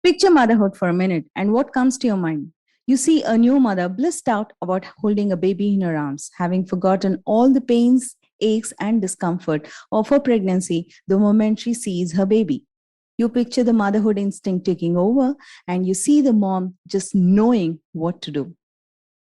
Picture motherhood for a minute, and what comes to your mind? You see a new mother blissed out about holding a baby in her arms, having forgotten all the pains, aches, and discomfort of her pregnancy the moment she sees her baby. You picture the motherhood instinct taking over, and you see the mom just knowing what to do.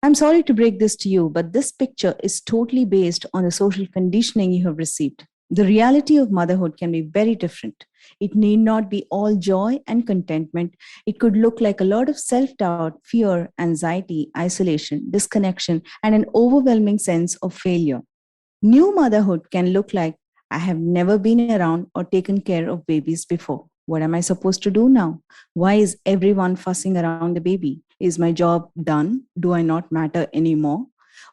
I'm sorry to break this to you, but this picture is totally based on the social conditioning you have received. The reality of motherhood can be very different. It need not be all joy and contentment. It could look like a lot of self doubt, fear, anxiety, isolation, disconnection, and an overwhelming sense of failure. New motherhood can look like I have never been around or taken care of babies before. What am I supposed to do now? Why is everyone fussing around the baby? Is my job done? Do I not matter anymore?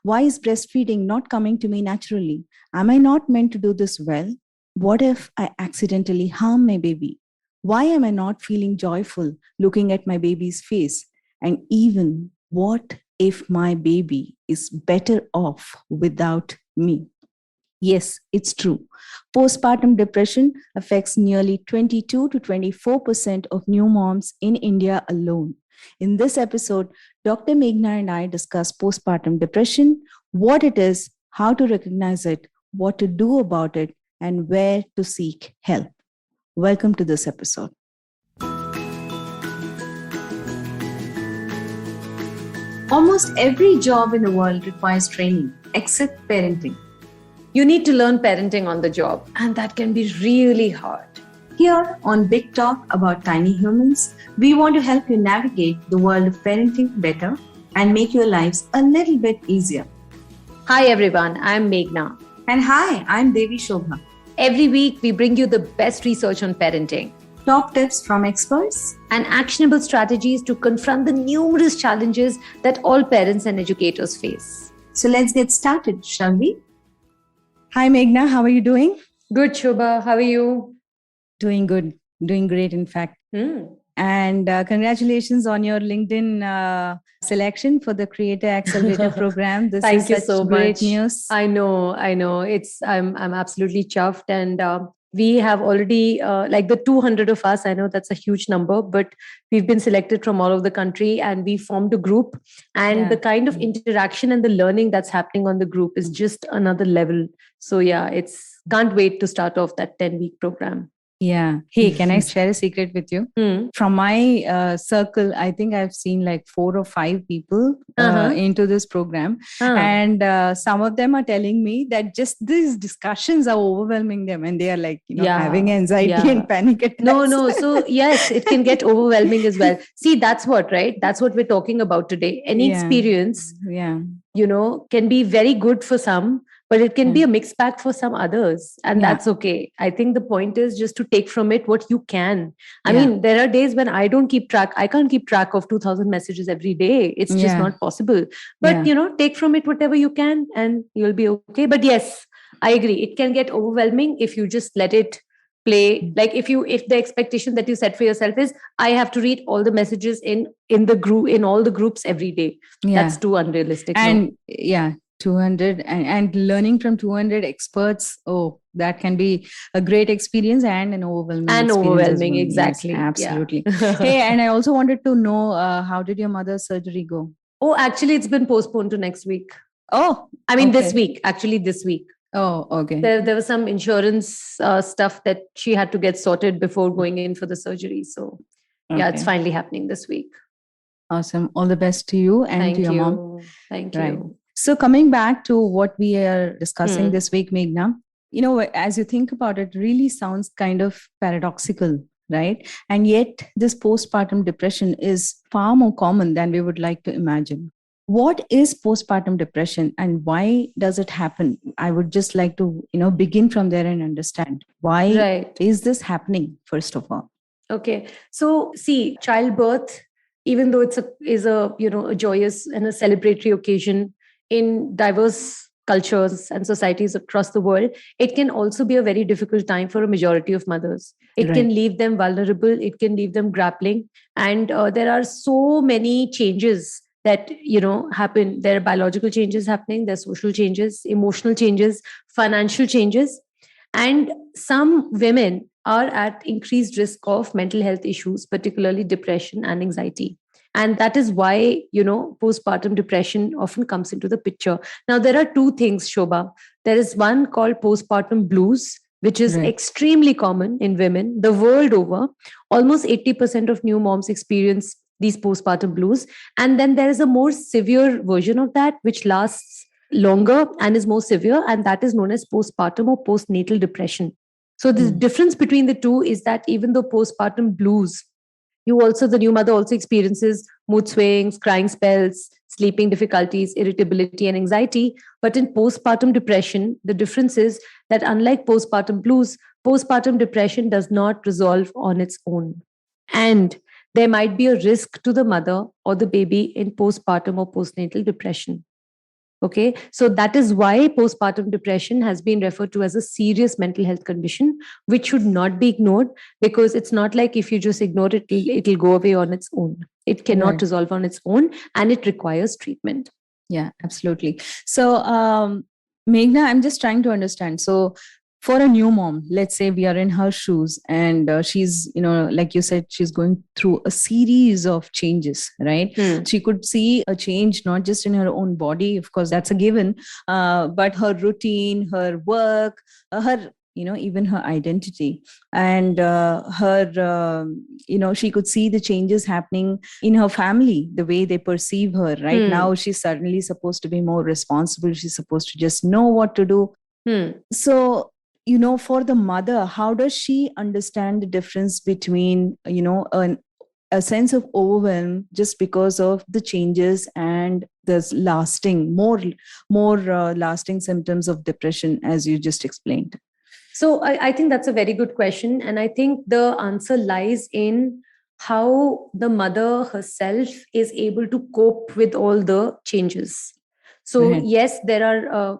Why is breastfeeding not coming to me naturally? Am I not meant to do this well? What if I accidentally harm my baby? Why am I not feeling joyful looking at my baby's face? And even what if my baby is better off without me? Yes, it's true. Postpartum depression affects nearly 22 to 24% of new moms in India alone. In this episode, Dr. Meghna and I discuss postpartum depression, what it is, how to recognize it, what to do about it, and where to seek help. Welcome to this episode. Almost every job in the world requires training, except parenting. You need to learn parenting on the job, and that can be really hard. Here on Big Talk about Tiny Humans, we want to help you navigate the world of parenting better and make your lives a little bit easier. Hi everyone, I'm Meghna. And hi, I'm Devishobha. Every week we bring you the best research on parenting, top tips from experts, and actionable strategies to confront the numerous challenges that all parents and educators face. So let's get started, shall we? Hi Meghna, how are you doing? Good, Shobha. How are you? Doing good. Doing great, in fact. And congratulations on your LinkedIn selection for the Creator Accelerator Program. This Thank is you such so great much. news. I know. I'm absolutely chuffed, and we have already like the 200 of us. I know that's a huge number, but we've been selected from all over the country, and we formed a group. And the kind of interaction and the learning that's happening on the group is just another level. So yeah, can't wait to start off that 10-week program. Yeah. Hey, can I share a secret with you? From my circle, I think I've seen like 4 or 5 people into this program. And some of them are telling me that just these discussions are overwhelming them, and they are like, having anxiety and panic attacks. No. So yes, it can get overwhelming as well. See, that's what we're talking about today. Any experience, can be very good for some, but it can be a mixed bag for some others. And that's okay. I think the point is just to take from it what you can. I mean, there are days when I can't keep track of 2,000 messages every day. It's just not possible. But, take from it whatever you can and you'll be okay. But yes, I agree. It can get overwhelming if you just let it play. Like if the expectation that you set for yourself is, I have to read all the messages in the group, in all the groups every day. That's too unrealistic. And 200 and learning from 200 experts. Oh, that can be a great experience and an overwhelming experience. Exactly. Yes, absolutely. Hey, and I also wanted to know, how did your mother's surgery go? Oh, actually, it's been postponed to next week. Oh, I mean, this week. Oh, okay. There was some insurance stuff that she had to get sorted before going in for the surgery. So it's finally happening this week. Awesome. All the best to you and to your mom. Thank you. So coming back to what we are discussing this week, Meghna, as you think about it, really sounds kind of paradoxical, right? And yet this postpartum depression is far more common than we would like to imagine. What is postpartum depression and why does it happen? I would just like to, begin from there and understand why is this happening, first of all? Okay. So see, childbirth, even though it's a joyous and a celebratory occasion in diverse cultures and societies across the world, it can also be a very difficult time for a majority of mothers. It can leave them vulnerable. It can leave them grappling. And there are so many changes that, happen. There are biological changes happening. There are social changes, emotional changes, financial changes. And some women are at increased risk of mental health issues, particularly depression and anxiety. And that is why, postpartum depression often comes into the picture. Now, there are two things, Shobha. There is one called postpartum blues, which is extremely common in women the world over. Almost 80% of new moms experience these postpartum blues. And then there is a more severe version of that, which lasts longer and is more severe, and that is known as postpartum or postnatal depression. So the difference between the two is that even though postpartum blues, the new mother also experiences mood swings, crying spells, sleeping difficulties, irritability, and anxiety. But in postpartum depression, the difference is that unlike postpartum blues, postpartum depression does not resolve on its own. And there might be a risk to the mother or the baby in postpartum or postnatal depression. Okay, so that is why postpartum depression has been referred to as a serious mental health condition, which should not be ignored, because it's not like if you just ignore it, it'll go away on its own. It cannot resolve on its own, and it requires treatment. Yeah, absolutely. So, Meghna, I'm just trying to understand. So, for a new mom, let's say we are in her shoes and she's, like you said, she's going through a series of changes, right? She could see a change not just in her own body, of course, that's a given, but her routine, her work, her even her identity, and she could see the changes happening in her family, the way they perceive her. Right now, she's suddenly supposed to be more responsible. She's supposed to just know what to do. So, for the mother, how does she understand the difference between, a sense of overwhelm just because of the changes and the more lasting symptoms of depression, as you just explained? So I think that's a very good question. And I think the answer lies in how the mother herself is able to cope with all the changes. So, yes, there are,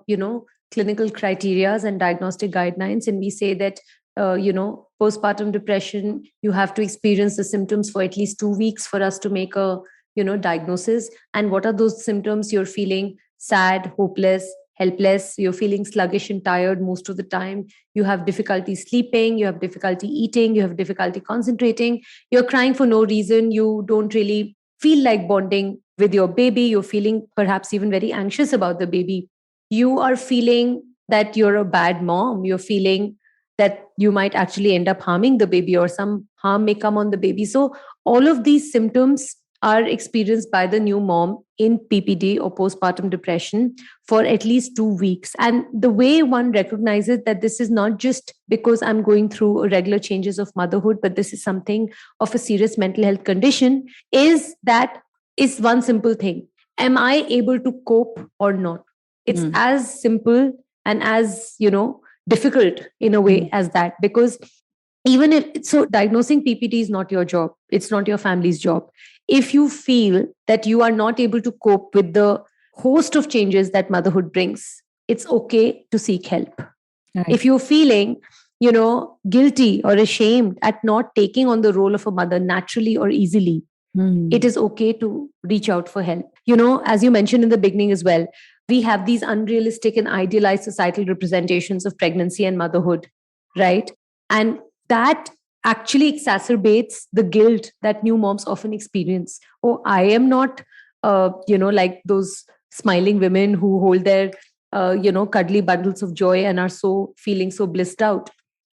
clinical criterias and diagnostic guidelines. And we say that, postpartum depression, you have to experience the symptoms for at least 2 weeks for us to make a, diagnosis. And what are those symptoms? You're feeling sad, hopeless, helpless, you're feeling sluggish and tired most of the time, you have difficulty sleeping, you have difficulty eating, you have difficulty concentrating, you're crying for no reason, you don't really feel like bonding with your baby, you're feeling perhaps even very anxious about the baby, you are feeling that you're a bad mom, you're feeling that you might actually end up harming the baby or some harm may come on the baby. So all of these symptoms are experienced by the new mom in PPD or postpartum depression for at least 2 weeks. And the way one recognizes that this is not just because I'm going through regular changes of motherhood, but this is something of a serious mental health condition is one simple thing. Am I able to cope or not? It's as simple and as, difficult in a way as that, because even if so, diagnosing PPD is not your job. It's not your family's job. If you feel that you are not able to cope with the host of changes that motherhood brings, it's okay to seek help. Right. If you're feeling, guilty or ashamed at not taking on the role of a mother naturally or easily, it is okay to reach out for help. As you mentioned in the beginning as well, we have these unrealistic and idealized societal representations of pregnancy and motherhood, right? And that actually exacerbates the guilt that new moms often experience. Oh, I am not, like those smiling women who hold their, cuddly bundles of joy and are so feeling so blissed out.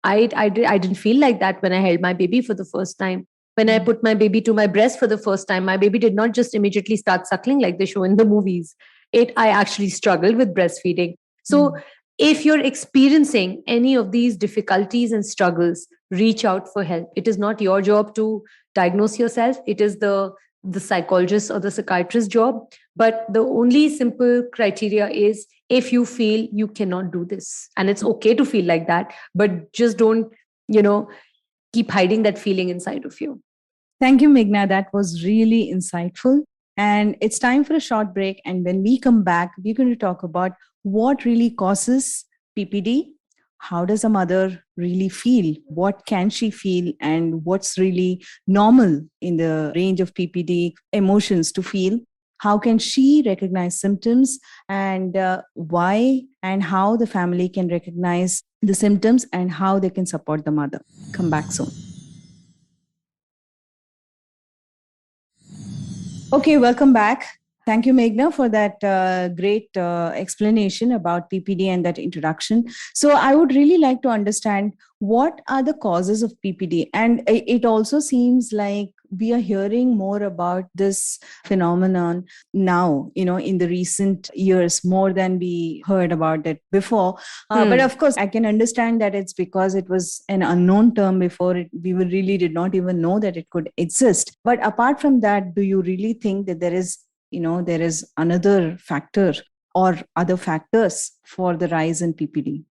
I didn't feel like that when I held my baby for the first time. When I put my baby to my breast for the first time, my baby did not just immediately start suckling like they show in the movies. I actually struggled with breastfeeding. So if you're experiencing any of these difficulties and struggles, reach out for help. It is not your job to diagnose yourself. It is the psychologist or the psychiatrist's job. But the only simple criteria is if you feel you cannot do this. And it's okay to feel like that, but just don't, keep hiding that feeling inside of you. Thank you, Meghna. That was really insightful. And it's time for a short break. And when we come back, we're going to talk about what really causes PPD. How does a mother really feel? What can she feel? And what's really normal in the range of PPD emotions to feel? How can she recognize symptoms, and why and how the family can recognize the symptoms and how they can support the mother? Come back soon. Okay, welcome back. Thank you, Meghna, for that great explanation about PPD and that introduction. So, I would really like to understand what are the causes of PPD. And it also seems like we are hearing more about this phenomenon now, in the recent years, more than we heard about it before. But of course, I can understand that it's because it was an unknown term before. We really did not even know that it could exist. But apart from that, do you really think that there is another factor or other factors for the rise in PPD?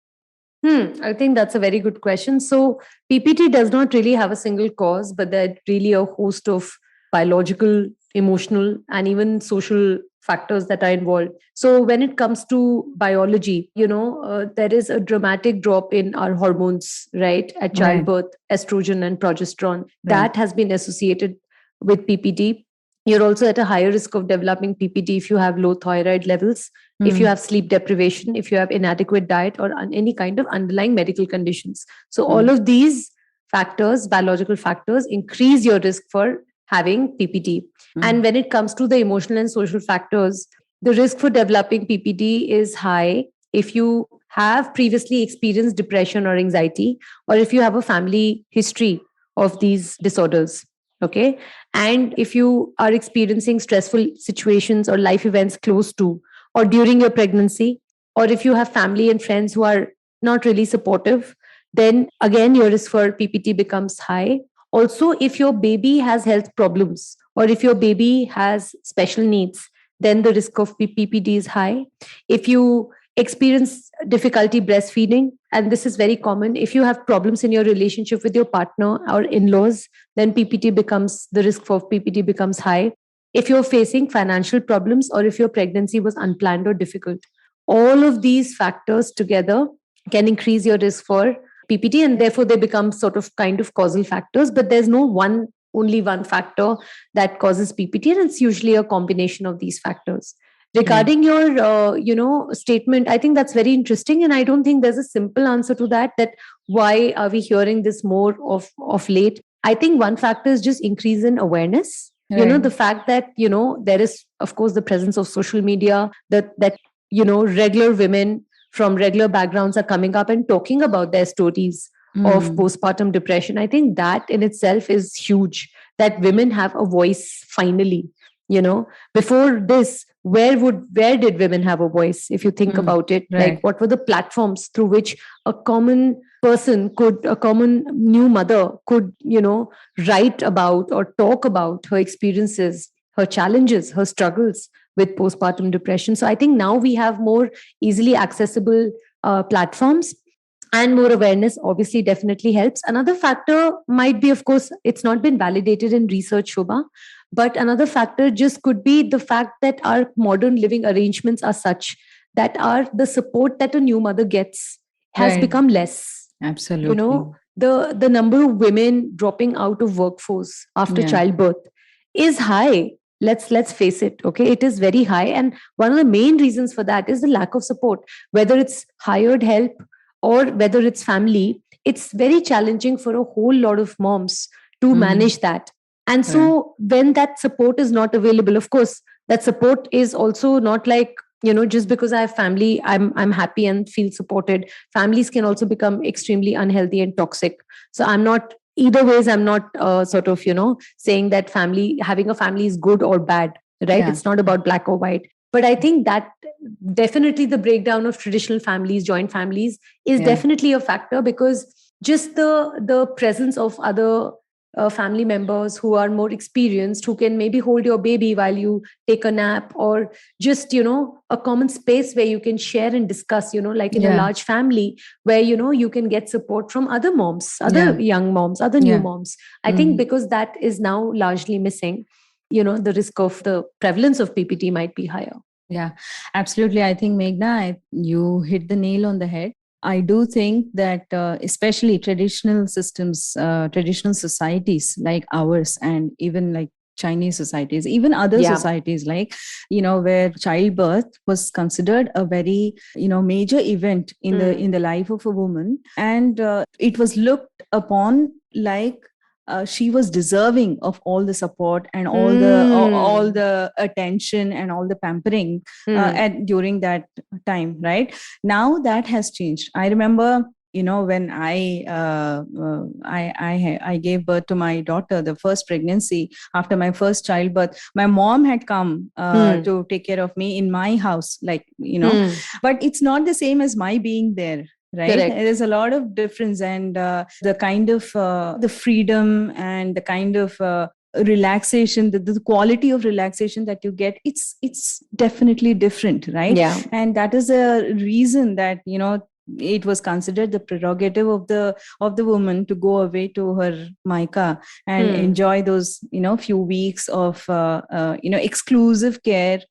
I think that's a very good question. So PPD does not really have a single cause, but there are really a host of biological, emotional, and even social factors that are involved. So when it comes to biology, there is a dramatic drop in our hormones, right? At childbirth, estrogen and progesterone. Right. That has been associated with PPD. You're also at a higher risk of developing PPD if you have low thyroid levels, if you have sleep deprivation, if you have inadequate diet, or any kind of underlying medical conditions. So all of these factors, biological factors, increase your risk for having PPD. And when it comes to the emotional and social factors, the risk for developing PPD is high if you have previously experienced depression or anxiety, or if you have a family history of these disorders. Okay. And if you are experiencing stressful situations or life events close to or during your pregnancy, or if you have family and friends who are not really supportive, then again, your risk for PPT becomes high. Also, if your baby has health problems or if your baby has special needs, then the risk of PPD is high. If you experience difficulty breastfeeding, and this is very common, if you have problems in your relationship with your partner or in-laws, then the risk for PPD becomes high. If you're facing financial problems or if your pregnancy was unplanned or difficult, all of these factors together can increase your risk for PPD, and therefore they become sort of kind of causal factors, but there's only one factor that causes PPD, and it's usually a combination of these factors. Regarding your statement, I think that's very interesting, and I don't think there's a simple answer to that why are we hearing this more of late. I think one factor is just increase in awareness. Right. The fact that there is, of course, the presence of social media, that regular women from regular backgrounds are coming up and talking about their stories of postpartum depression. I think that in itself is huge, that women have a voice finally. Before this, where did women have a voice? If you think about it, right. Like what were the platforms through which a common new mother could, write about or talk about her experiences, her challenges, her struggles with postpartum depression. So I think now we have more easily accessible platforms, and more awareness obviously definitely helps. Another factor might be, of course, it's not been validated in research, Shobha, but another factor just could be the fact that our modern living arrangements are such that the support that a new mother gets has become less. Absolutely. The number of women dropping out of workforce after childbirth is high. Let's face it. Okay, it is very high, and one of the main reasons for that is the lack of support. Whether it's hired help or whether it's family, it's very challenging for a whole lot of moms to manage that. And so when that support is not available, of course, that support is also not like, just because I have family, I'm happy and feel supported. Families can also become extremely unhealthy and toxic. So I'm not saying that having a family is good or bad, right? Yeah. It's not about black or white. But I think that definitely the breakdown of traditional families, joint families, is definitely a factor, because just the presence of other family members who are more experienced, who can maybe hold your baby while you take a nap, or just a common space where you can share and discuss, like in a large family where you can get support from other moms, other young moms, other new moms. I think because that is now largely missing, the risk of the prevalence of PPT might be higher. Yeah, absolutely. I think, Meghna, you hit the nail on the head. I do think that especially traditional systems, traditional societies like ours, and even like Chinese societies, even other societies, like, where childbirth was considered a very, major event in the life of a woman. And it was looked upon like she was deserving of all the support and all the attention and all the pampering during that time. Right now, that has changed. I remember, when I gave birth to my daughter, the first pregnancy after my first childbirth, my mom had come to take care of me in my house, like, but it's not the same as my being there. Right. Correct. There's a lot of difference, and the kind of the freedom and the kind of relaxation, the quality of relaxation that you get, it's definitely different, right? Yeah. And that is a reason that, it was considered the prerogative of the woman to go away to her Maika and enjoy those, few weeks of exclusive care.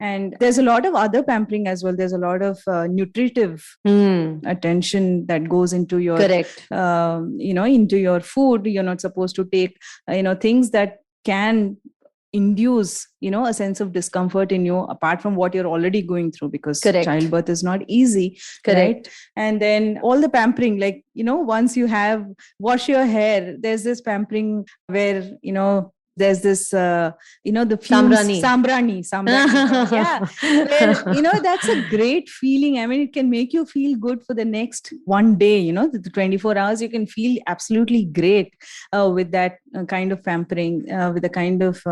And there's a lot of other pampering as well. There's a lot of nutritive attention that goes into your, into your food. You're not supposed to take, things that can induce, a sense of discomfort in you, apart from what you're already going through, because childbirth is not easy. Right? And then all the pampering, like, once you have wash your hair, there's this pampering where, there's this, the fumes, sambrani. Yeah. Where, that's a great feeling. I mean, it can make you feel good for the next one day, the 24 hours, you can feel absolutely great with that kind of pampering, with the kind of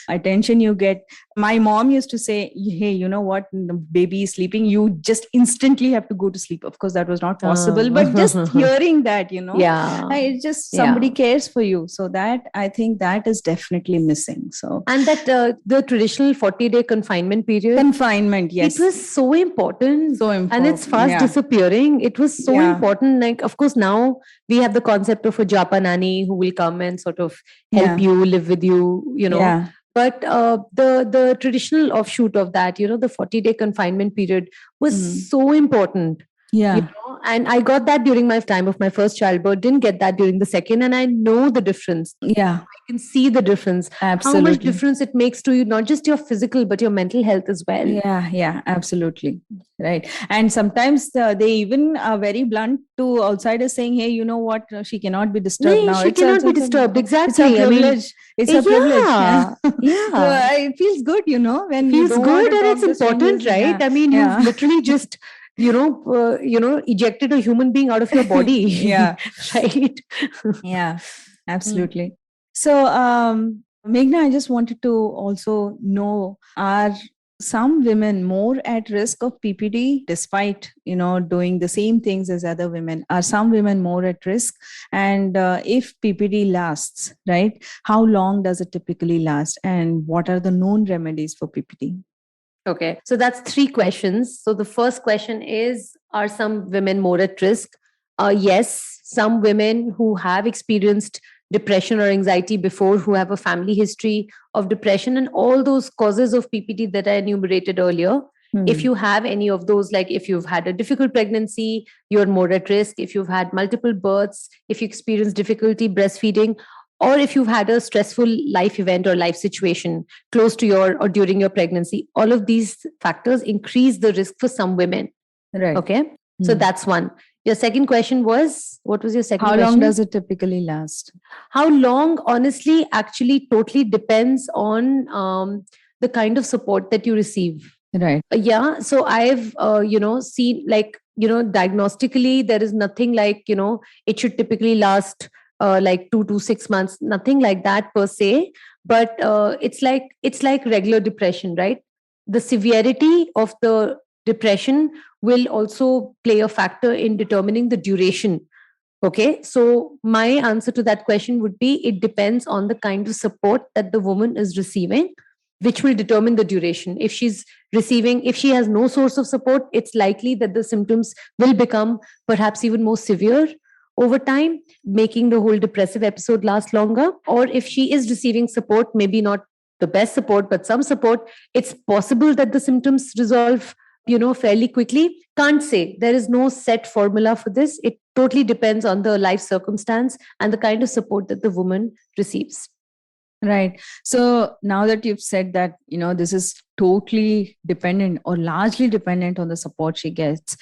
attention you get. My mom used to say, hey, you know what, the baby is sleeping, you just instantly have to go to sleep. Of course, that was not possible, but just hearing that, it's just somebody cares for you. So that, I think that is definitely missing. So, and that the traditional 40-day confinement period, yes, it was so important, and it's fast disappearing. It was so important. Like, of course, now we have the concept of a japa nanny who will come and sort of help you, live with you, But the traditional offshoot of that, the 40-day confinement period was so important. Yeah. And I got that during my time of my first childbirth, didn't get that during the second. And I know the difference. Yeah. I can see the difference. Absolutely. How much difference it makes to you, not just your physical, but your mental health as well. Yeah, absolutely. Right. And sometimes they even are very blunt to outsiders, saying, hey, you know what, she cannot be disturbed now. She cannot be disturbed. Exactly. It's a privilege. It's a privilege. Yeah. So it feels good, when feels you don't good, and it's important, right? I mean, you've literally just ejected a human being out of your body. Yeah. Right. Yeah, absolutely. So, Meghna, I just wanted to also know, are some women more at risk of PPD despite, doing the same things as other women? Are some women more at risk? And if PPD lasts, right, how long does it typically last? And what are the known remedies for PPD? Okay, so that's 3 questions. So the first question is, are some women more at risk? Yes, some women who have experienced depression or anxiety before, who have a family history of depression and all those causes of PPD that I enumerated earlier. If you have any of those, like if you've had a difficult pregnancy, you're more at risk. If you've had multiple births, if you experience difficulty breastfeeding, or if you've had a stressful life event or life situation close to your or during your pregnancy, all of these factors increase the risk for some women. Right. Okay. So that's one. Your second question was, what was your second question? How long does it typically last? How long? Honestly, actually totally depends on the kind of support that you receive. Right. Yeah. So I've, seen, like, diagnostically, there is nothing like, it should typically last like 2 to 6 months, nothing like that per se. But it's like regular depression, right? The severity of the depression will also play a factor in determining the duration. Okay. So my answer to that question would be, it depends on the kind of support that the woman is receiving, which will determine the duration. If she has no source of support, it's likely that the symptoms will become perhaps even more severe over time, making the whole depressive episode last longer. Or if she is receiving support, maybe not the best support, but some support, it's possible that the symptoms resolve, fairly quickly. Can't say. There is no set formula for this. It totally depends on the life circumstance and the kind of support that the woman receives. Right. So now that you've said that, this is totally dependent or largely dependent on the support she gets,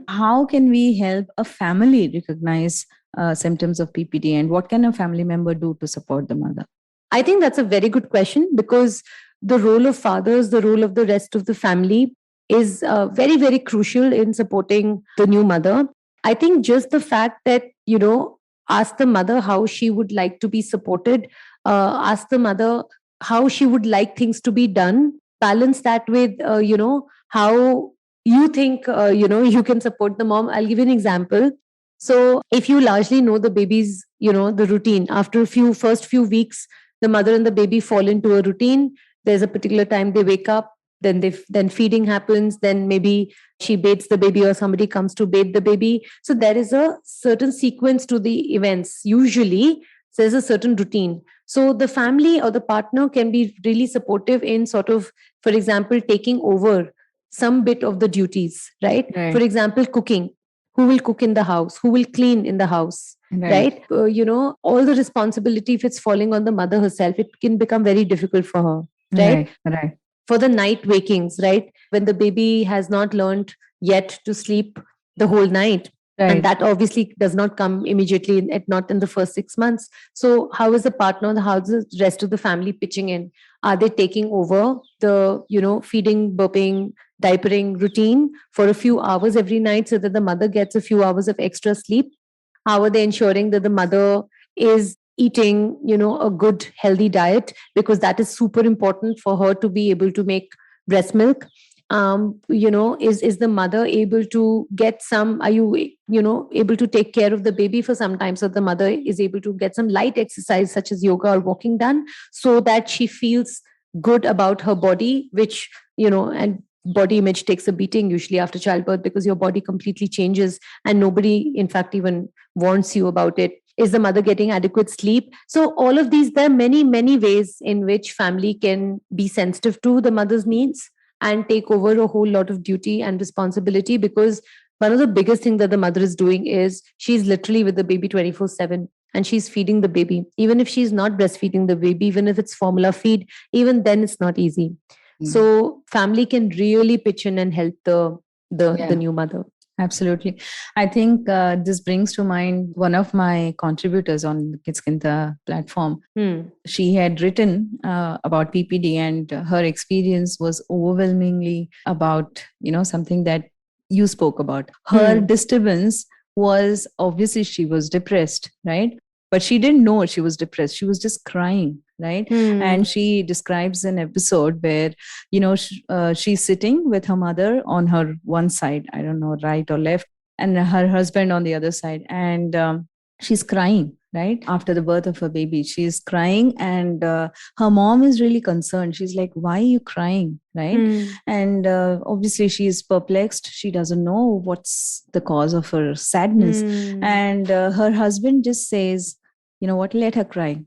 how can we help a family recognize symptoms of PPD, and what can a family member do to support the mother? I think that's a very good question, because the role of fathers, the role of the rest of the family is very, very crucial in supporting the new mother. I think just the fact that, ask the mother how she would like to be supported, ask the mother how she would like things to be done, balance that with, how you think, you can support the mom. I'll give you an example. So if you largely know the baby's, the routine, after first few weeks, the mother and the baby fall into a routine. There's a particular time they wake up, then feeding happens, then maybe she bathes the baby or somebody comes to bathe the baby. So there is a certain sequence to the events. Usually there's a certain routine. So the family or the partner can be really supportive in sort of, for example, taking over some bit of the duties, right? For example, cooking. Who will cook in the house? Who will clean in the house? Right? All the responsibility, if it's falling on the mother herself, it can become very difficult for her. Right. For the night wakings, right? When the baby has not learned yet to sleep the whole night. And that obviously does not come immediately, not in the first 6 months. So how is the partner, how is the rest of the family pitching in? Are they taking over the, feeding, burping, diapering routine for a few hours every night so that the mother gets a few hours of extra sleep? How are they ensuring that the mother is eating, a good, healthy diet? Because that is super important for her to be able to make breast milk. Is the mother able to get some, are you, able to take care of the baby for some time, so the mother is able to get some light exercise such as yoga or walking done, so that she feels good about her body, which, and body image takes a beating usually after childbirth, because your body completely changes and nobody in fact even warns you about it. Is the mother getting adequate sleep? So all of these, there are many, many ways in which family can be sensitive to the mother's needs and take over a whole lot of duty and responsibility, because one of the biggest things that the mother is doing is she's literally with the baby 24/7, and she's feeding the baby. Even if she's not breastfeeding the baby, even if it's formula feed, even then it's not easy. So family can really pitch in and help the new mother. Absolutely. I think this brings to mind one of my contributors on the Kidskinta platform. She had written about PPD, and her experience was overwhelmingly about, something that you spoke about. Her disturbance was, obviously she was depressed, right? But she didn't know she was depressed. She was just crying, right? And she describes an episode where, she's sitting with her mother on her one side, I don't know, right or left, and her husband on the other side. And she's crying, right? After the birth of her baby, she's crying, and her mom is really concerned. She's like, why are you crying? Right. And obviously she's perplexed. She doesn't know what's the cause of her sadness. And her husband just says, you know what, let her cry.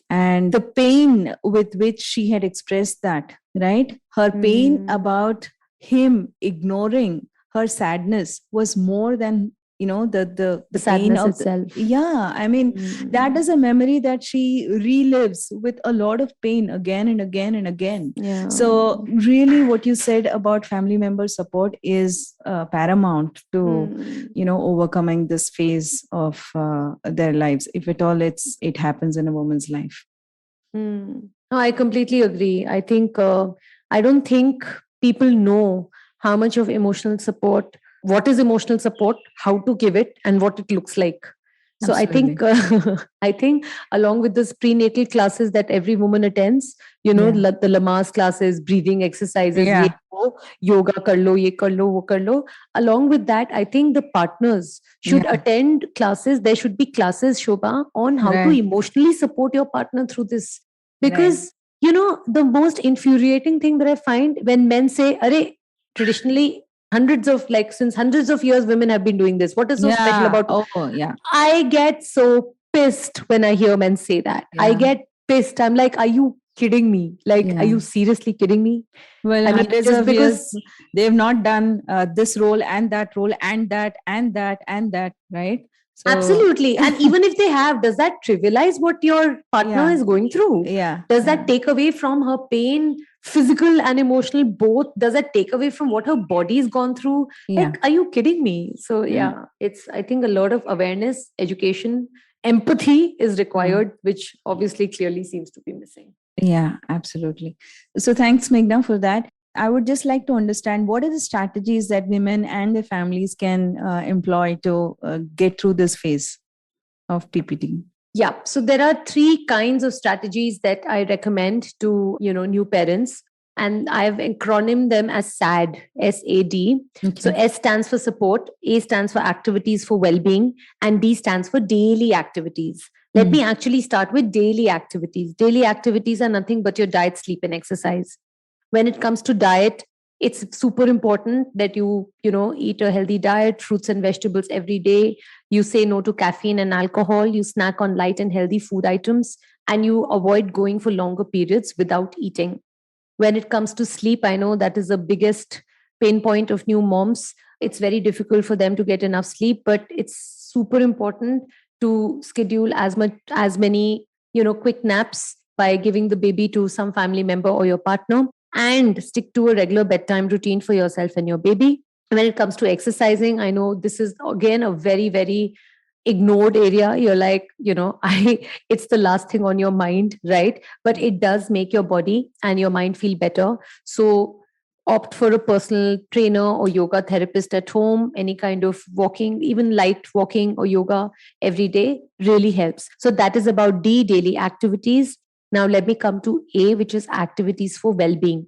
And the pain with which she had expressed that, right? Her pain about him ignoring her sadness was more than, the pain of itself. I mean, that is a memory that she relives with a lot of pain again and again and again. So really what you said about family member support is paramount to overcoming this phase of their lives, if at all it happens in a woman's life. No, I completely agree. I think I don't think people know how much of emotional support, what is emotional support, how to give it, and what it looks like. So Absolutely. I think along with this prenatal classes that every woman attends, the Lamaze classes, breathing exercises, yoga kar lo, ye kar lo, wo kar lo. Along with that, I think the partners should attend classes. There should be classes, Shobha, on how to emotionally support your partner through this. Because, the most infuriating thing that I find when men say, "Arey, traditionally, since hundreds of years, women have been doing this. What is so special about?" I get so pissed when I hear men say that. I get pissed. I'm like, are you kidding me? Like, are you seriously kidding me? Well, I mean, hundreds of years, they've not done this role and that role and that and that and that, right? Absolutely. And even if they have, does that trivialize what your partner is going through? Does that take away from her pain, physical and emotional both? Does that take away from what her body's gone through? Like, are you kidding me? So it's, I think, a lot of awareness, education, empathy is required, which obviously clearly seems to be missing. Yeah, absolutely. So thanks, Meghna, for that. I would just like to understand what are the strategies that women and their families can employ to get through this phase of PPT. Yeah. So there are 3 kinds of strategies that I recommend to, new parents. And I've acronymed them as SAD, SAD. Okay. So S stands for support, A stands for activities for well-being, and D stands for daily activities. Let me actually start with daily activities. Daily activities are nothing but your diet, sleep, and exercise. When it comes to diet, it's super important that you eat a healthy diet, fruits and vegetables every day. You say no to caffeine and alcohol. You snack on light and healthy food items, and you avoid going for longer periods without eating. When it comes to sleep, I know that is the biggest pain point of new moms. It's very difficult for them to get enough sleep, but it's super important to schedule as many quick naps by giving the baby to some family member or your partner, and stick to a regular bedtime routine for yourself and your baby. When it comes to exercising, I know this is again a very, very ignored area. You're like, it's the last thing on your mind, right? But it does make your body and your mind feel better. So opt for a personal trainer or yoga therapist at home. Any kind of walking, even light walking or yoga every day really helps. So that is about D, daily activities. Now let me come to A, which is activities for well-being.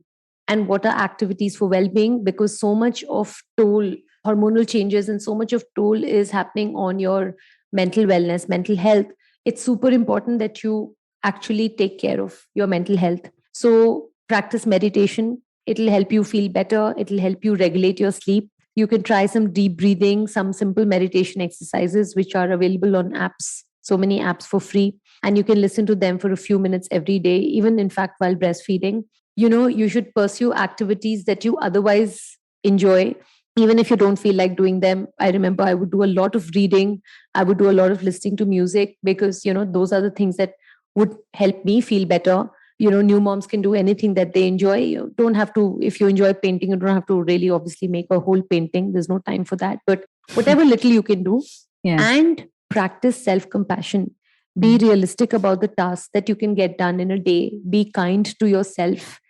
And what are activities for well-being? Because so much of toll, hormonal changes, and so much of toll is happening on your mental wellness, mental health. It's super important that you actually take care of your mental health. So practice meditation. It'll help you feel better. It'll help you regulate your sleep. You can try some deep breathing, some simple meditation exercises, which are available on apps. So many apps for free. And you can listen to them for a few minutes every day, even in fact while breastfeeding. You should pursue activities that you otherwise enjoy, even if you don't feel like doing them. I remember I would do a lot of reading. I would do a lot of listening to music, because, those are the things that would help me feel better. New moms can do anything that they enjoy. You don't have to, if you enjoy painting, you don't have to really obviously make a whole painting. There's no time for that. But whatever little you can do. And practice self-compassion. Be realistic about the tasks that you can get done in a day. Be kind to yourself.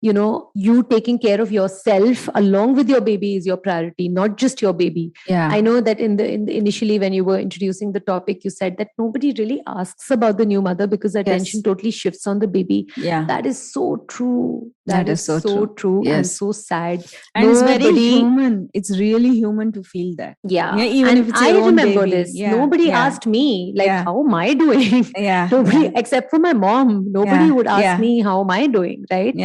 You taking care of yourself along with your baby is your priority, not just your baby. I know that in the initially when you were introducing the topic, you said that nobody really asks about the new mother because attention totally shifts on the baby. That is so true. That is so true and so sad. And it's very human. It's really human to feel that. Even if it's your own remember baby. This. Nobody asked me, like, how am I doing? Nobody, except for my mom. Nobody would ask me, how am I doing? Right?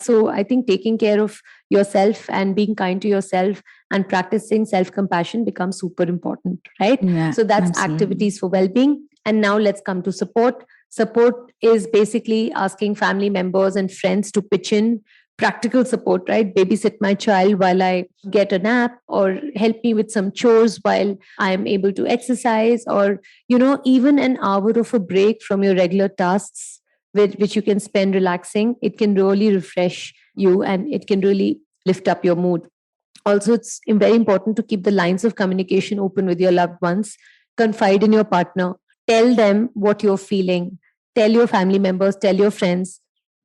So I think taking care of yourself and being kind to yourself and practicing self-compassion becomes super important, right? So that's activities for well-being. And now let's come to support. Support is basically asking family members and friends to pitch in practical support, right? Babysit my child while I get a nap, or help me with some chores while I'm able to exercise, or, even an hour of a break from your regular tasks, which you can spend relaxing. It can really refresh you, and it can really lift up your mood. Also, it's very important to keep the lines of communication open with your loved ones. Confide in your partner. Tell them what you're feeling. Tell your family members, tell your friends.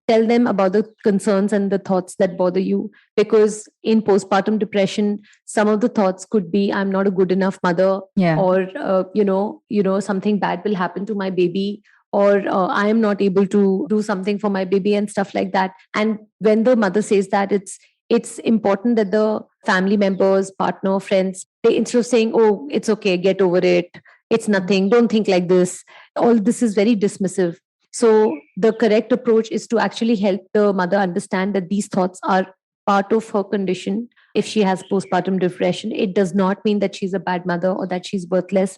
Tell them about the concerns and the thoughts that bother you. Because in postpartum depression, some of the thoughts could be, I'm not a good enough mother, or, something bad will happen to my baby, or I am not able to do something for my baby and stuff like that. And when the mother says that, it's important that the family members, partner, friends, they, instead of saying, oh, it's okay, get over it, it's nothing, don't think like this, all this is very dismissive. So the correct approach is to actually help the mother understand that these thoughts are part of her condition. If she has postpartum depression, it does not mean that she's a bad mother or that she's worthless.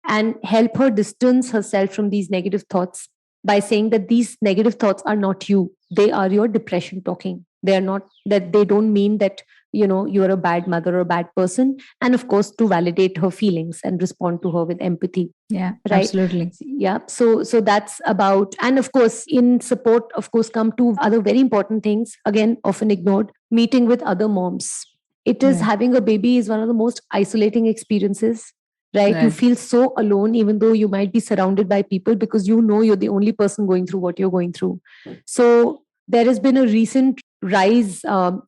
And help her distance herself from these negative thoughts by saying that these negative thoughts are not you. They are your depression talking. They are not, that they don't mean that you're a bad mother or a bad person, and of course to validate her feelings and respond to her with empathy. Yeah, right? absolutely. Yeah. So that's about, and of course in support, of course, come two other very important things, again often ignored: meeting with other moms. It is, Right. having a baby is one of the most isolating experiences, right? You Right. feel so alone, even though you might be surrounded by people, because you're the only person going through what you're going through. So there has been a recent rise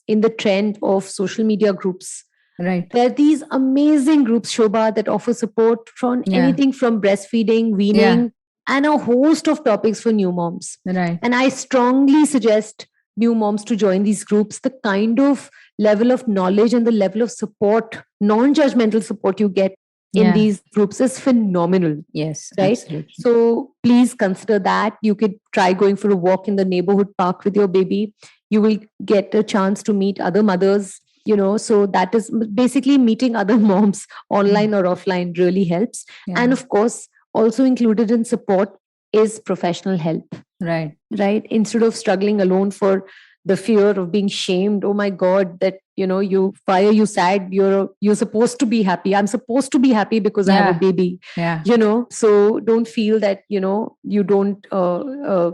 in the trend of social media groups. Right. There are these amazing groups, Shobha, that offer support from Yeah. anything from breastfeeding, weaning, Yeah. and a host of topics for new moms. Right. And I strongly suggest new moms to join these groups. The kind of level of knowledge and the level of support, non-judgmental support you get in Yeah. these groups is phenomenal. Yes, Right? absolutely. So please consider that. You could try going for a walk in the neighborhood park with your baby. You will get a chance to meet other mothers. So that is basically meeting other moms online or offline really helps. Yeah. And of course, also included in support is professional help. Right. Right? Instead of struggling alone for the fear of being shamed, oh my god, that why are you sad, you're supposed to be happy, I'm supposed to be happy because I have a Yeah. baby. Yeah. So don't feel that you don't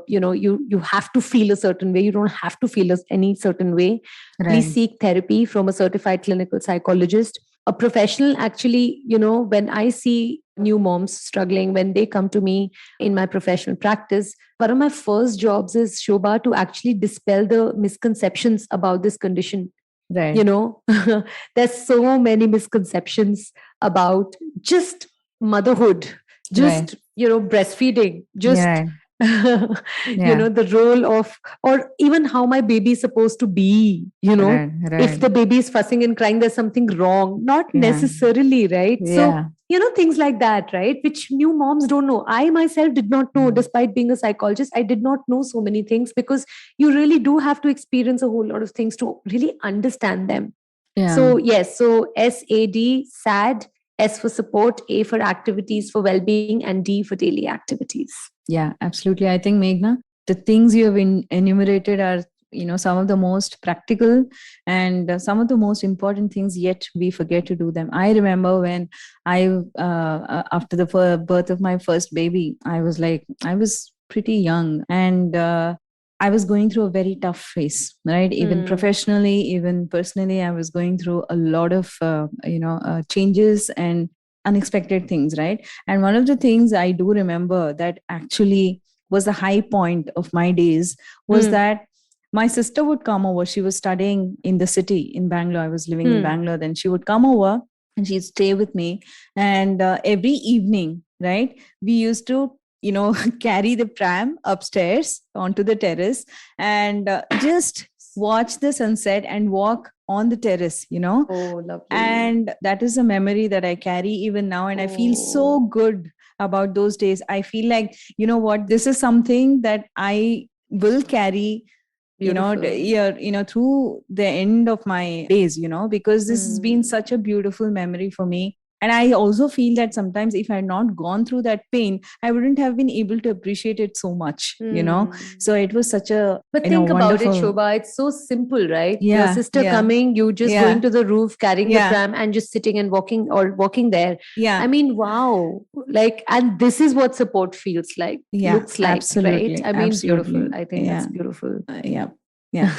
you have to feel a certain way. You don't have to feel any certain way. Please Right. seek therapy from a certified clinical psychologist, a professional. Actually, when I see new moms struggling, when they come to me in my professional practice, one of my first jobs is, Shobha, to actually dispel the misconceptions about this condition. Right. There's so many misconceptions about just motherhood, just breastfeeding, just Yeah. Yeah. the role of, or even how my baby is supposed to be. Right. If Right. the baby is fussing and crying, there's something wrong. Not Yeah. necessarily, right? Yeah. So things like that, right? Which new moms don't know. I myself did not know, despite being a psychologist, I did not know so many things, because you really do have to experience a whole lot of things to really understand them. Yeah. So yes, so SAD, SAD, S for support, A for activities for well-being, and D for daily activities. Yeah, absolutely. I think, Meghna, the things you have enumerated are, some of the most practical and some of the most important things, yet we forget to do them. I remember when after the birth of my first baby, I was pretty young, and I was going through a very tough phase, right? Even professionally, even personally, I was going through a lot of, changes and unexpected things, right? And one of the things I do remember that actually was the high point of my days was that my sister would come over. She was studying in the city in Bangalore. I was living in Bangalore. Then she would come over and she'd stay with me. And every evening, right, we used to, carry the pram upstairs onto the terrace and just watch the sunset and walk on the terrace. Oh, lovely. And that is a memory that I carry even now. And I feel so good about those days. I feel like, what, this is something that I will carry, through the end of my days, because this has been such a beautiful memory for me. And I also feel that sometimes if I had not gone through that pain, I wouldn't have been able to appreciate it so much, So it was such a, but think about it, wonderful... Shobha. It's so simple, right? Yeah, your sister coming, you just going to the roof, carrying the pram, and just sitting and walking there. Yeah. I mean, wow. And this is what support feels like, looks like, absolutely, right? I mean, absolutely. beautiful. I think that's beautiful. Yeah.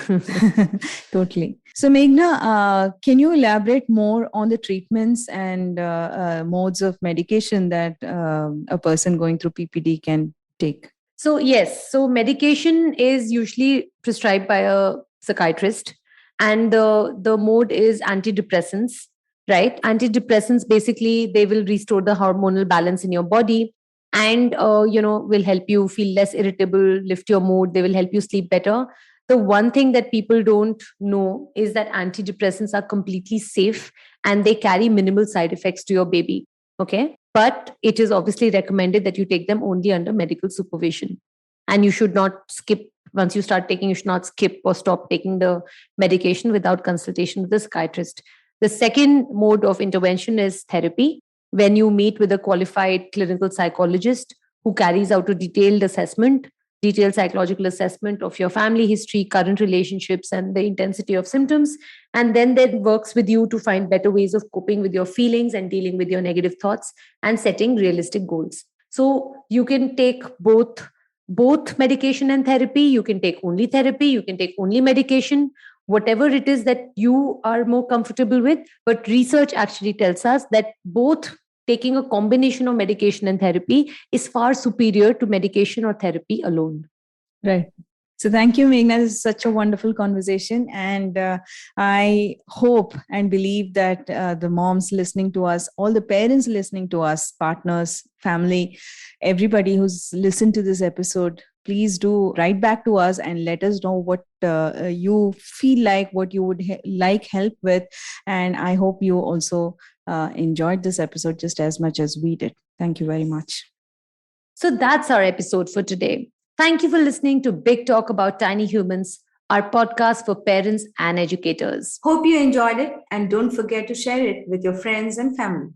Totally. So, Meghna, can you elaborate more on the treatments and modes of medication that a person going through PPD can take? So, yes. So, medication is usually prescribed by a psychiatrist, and the mode is antidepressants, right? Antidepressants, basically, they will restore the hormonal balance in your body, and will help you feel less irritable, lift your mood. They will help you sleep better. The one thing that people don't know is that antidepressants are completely safe and they carry minimal side effects to your baby. Okay. But it is obviously recommended that you take them only under medical supervision. And you should not skip, once you start taking, you should not skip or stop taking the medication without consultation with the psychiatrist. The second mode of intervention is therapy. When you meet with a qualified clinical psychologist who carries out a detailed assessment, detailed psychological assessment of your family history, current relationships, and the intensity of symptoms. And then that works with you to find better ways of coping with your feelings and dealing with your negative thoughts and setting realistic goals. So you can take both medication and therapy. You can take only therapy. You can take only medication, whatever it is that you are more comfortable with. But research actually tells us that both taking a combination of medication and therapy is far superior to medication or therapy alone. Right. So thank you, Meghna. This is such a wonderful conversation. And I hope and believe that the moms listening to us, all the parents listening to us, partners, family, everybody who's listened to this episode, please do write back to us and let us know what you feel like, what you would like help with. And I hope you also enjoyed this episode just as much as we did. Thank you very much. So that's our episode for today. Thank you for listening to Big Talk About Tiny Humans, our podcast for parents and educators. Hope you enjoyed it, and don't forget to share it with your friends and family.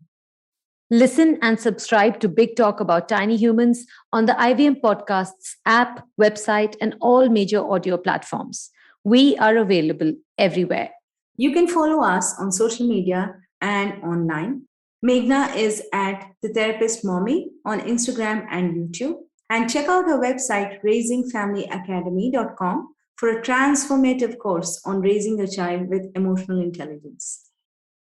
Listen and subscribe to Big Talk About Tiny Humans on the IVM Podcasts app, website, and all major audio platforms. We are available everywhere. You can follow us on social media and online. Meghna is at The Therapist Mommy on Instagram and YouTube. And check out her website, raisingfamilyacademy.com, for a transformative course on raising a child with emotional intelligence.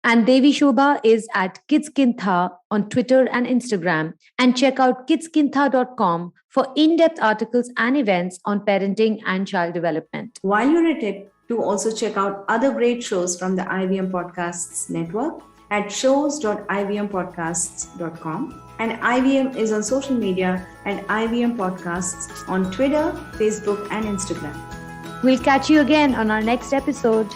And Devishobha is at Kidskintha on Twitter and Instagram. And check out kidskintha.com for in-depth articles and events on parenting and child development. While you're at it, do also check out other great shows from the IVM Podcasts network at shows.ivmpodcasts.com. And IVM is on social media at IVM Podcasts on Twitter, Facebook, and Instagram. We'll catch you again on our next episode.